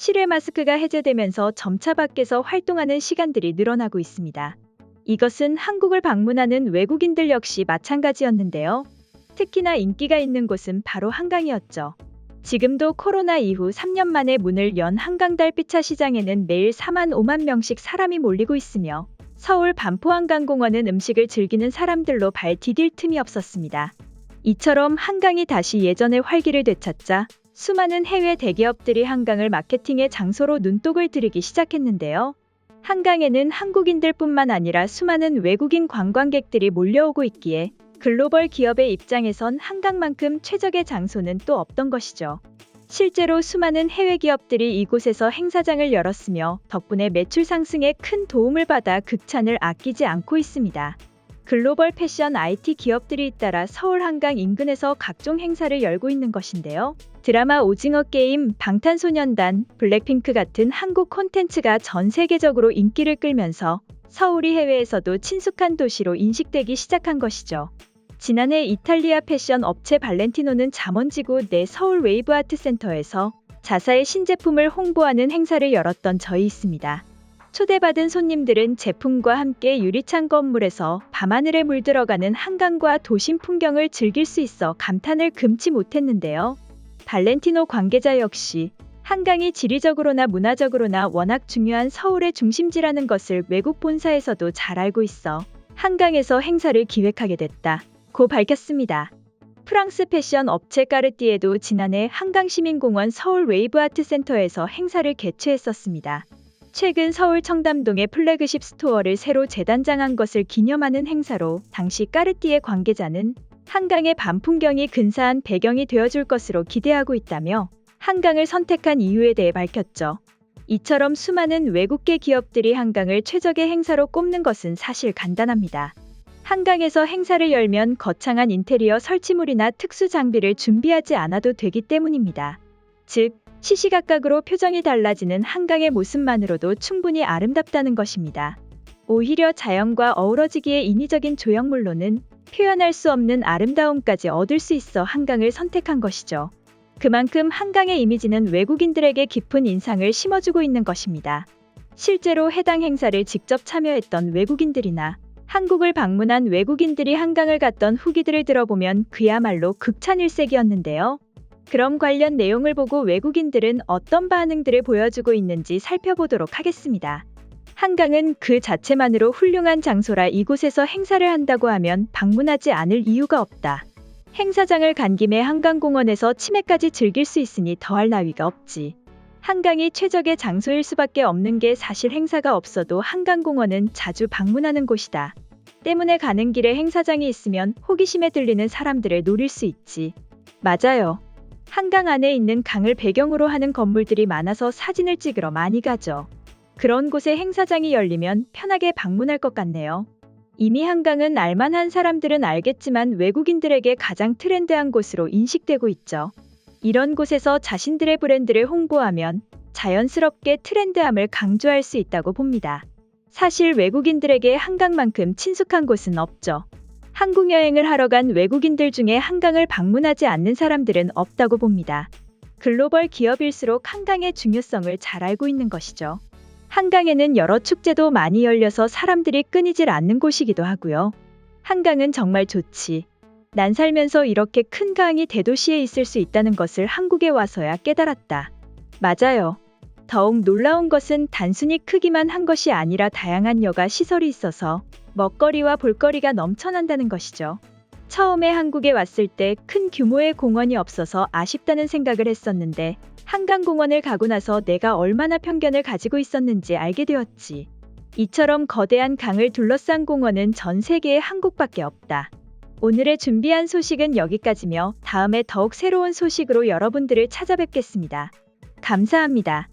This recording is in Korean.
실외 마스크가 해제되면서 점차 밖에서 활동하는 시간들이 늘어나고 있습니다. 이것은 한국을 방문하는 외국인들 역시 마찬가지였는데요. 특히나 인기가 있는 곳은 바로 한강이었죠. 지금도 코로나 이후 3년 만에 문을 연 한강 달빛차 시장에는 매일 4만 5만 명씩 사람이 몰리고 있으며 서울 반포한강공원은 음식을 즐기는 사람들로 발 디딜 틈이 없었습니다. 이처럼 한강이 다시 예전의 활기를 되찾자 수많은 해외 대기업들이 한강을 마케팅의 장소로 눈독을 들이기 시작했는데요. 한강에는 한국인들뿐만 아니라 수많은 외국인 관광객들이 몰려오고 있기에 글로벌 기업의 입장에선 한강만큼 최적의 장소는 또 없던 것이죠. 실제로 수많은 해외 기업들이 이곳에서 행사장을 열었으며 덕분에 매출 상승에 큰 도움을 받아 극찬을 아끼지 않고 있습니다. 글로벌 패션 IT 기업들이 잇따라 서울 한강 인근에서 각종 행사를 열고 있는 것인데요. 드라마 오징어 게임, 방탄소년단, 블랙핑크 같은 한국 콘텐츠가 전 세계적으로 인기를 끌면서 서울이 해외에서도 친숙한 도시로 인식되기 시작한 것이죠. 지난해 이탈리아 패션 업체 발렌티노는 잠원지구 내 서울 웨이브 아트센터에서 자사의 신제품을 홍보하는 행사를 열었던 적이 있습니다. 초대받은 손님들은 제품과 함께 유리창 건물에서 밤하늘에 물들어가는 한강과 도심 풍경을 즐길 수 있어 감탄을 금치 못했는데요. 발렌티노 관계자 역시 한강이 지리적으로나 문화적으로나 워낙 중요한 서울의 중심지라는 것을 외국 본사에서도 잘 알고 있어 한강에서 행사를 기획하게 됐다고 밝혔습니다. 프랑스 패션 업체 까르띠에도 지난해 한강시민공원 서울 웨이브 아트센터에서 행사를 개최했었습니다. 최근 서울 청담동의 플래그십 스토어를 새로 재단장한 것을 기념하는 행사로 당시 까르띠에 관계자는 한강의 밤 풍경이 근사한 배경이 되어줄 것으로 기대하고 있다며 한강을 선택한 이유에 대해 밝혔죠. 이처럼 수많은 외국계 기업들이 한강을 최적의 행사로 꼽는 것은 사실 간단합니다. 한강에서 행사를 열면 거창한 인테리어 설치물이나 특수 장비를 준비하지 않아도 되기 때문입니다. 즉, 시시각각으로 표정이 달라지는 한강의 모습만으로도 충분히 아름답다는 것입니다. 오히려 자연과 어우러지기에 인위적인 조형물로는 표현할 수 없는 아름다움까지 얻을 수 있어 한강을 선택한 것이죠. 그만큼 한강의 이미지는 외국인들에게 깊은 인상을 심어주고 있는 것입니다. 실제로 해당 행사를 직접 참여했던 외국인들이나 한국을 방문한 외국인들이 한강을 갔던 후기들을 들어보면 그야말로 극찬일색이었는데요. 그럼 관련 내용을 보고 외국인들은 어떤 반응들을 보여주고 있는지 살펴보도록 하겠습니다. 한강은 그 자체만으로 훌륭한 장소라 이곳에서 행사를 한다고 하면 방문하지 않을 이유가 없다. 행사장을 간 김에 한강공원에서 치맥까지 즐길 수 있으니 더할 나위가 없지. 한강이 최적의 장소일 수밖에 없는 게 사실 행사가 없어도 한강공원은 자주 방문하는 곳이다. 때문에 가는 길에 행사장이 있으면 호기심에 들리는 사람들을 노릴 수 있지. 맞아요. 한강 안에 있는 강을 배경으로 하는 건물들이 많아서 사진을 찍으러 많이 가죠. 그런 곳에 행사장이 열리면 편하게 방문할 것 같네요. 이미 한강은 알만한 사람들은 알겠지만 외국인들에게 가장 트렌드한 곳으로 인식되고 있죠. 이런 곳에서 자신들의 브랜드를 홍보하면 자연스럽게 트렌드함을 강조할 수 있다고 봅니다. 사실 외국인들에게 한강만큼 친숙한 곳은 없죠. 한국 여행을 하러 간 외국인들 중에 한강을 방문하지 않는 사람들은 없다고 봅니다. 글로벌 기업일수록 한강의 중요성을 잘 알고 있는 것이죠. 한강에는 여러 축제도 많이 열려서 사람들이 끊이질 않는 곳이기도 하고요. 한강은 정말 좋지. 난 살면서 이렇게 큰 강이 대도시에 있을 수 있다는 것을 한국에 와서야 깨달았다. 맞아요. 더욱 놀라운 것은 단순히 크기만 한 것이 아니라 다양한 여가 시설이 있어서 먹거리와 볼거리가 넘쳐난다는 것이죠. 처음에 한국에 왔을 때 큰 규모의 공원이 없어서 아쉽다는 생각을 했었는데 한강공원을 가고 나서 내가 얼마나 편견을 가지고 있었는지 알게 되었지. 이처럼 거대한 강을 둘러싼 공원은 전 세계에 한국밖에 없다. 오늘의 준비한 소식은 여기까지며 다음에 더욱 새로운 소식으로 여러분들을 찾아뵙겠습니다. 감사합니다.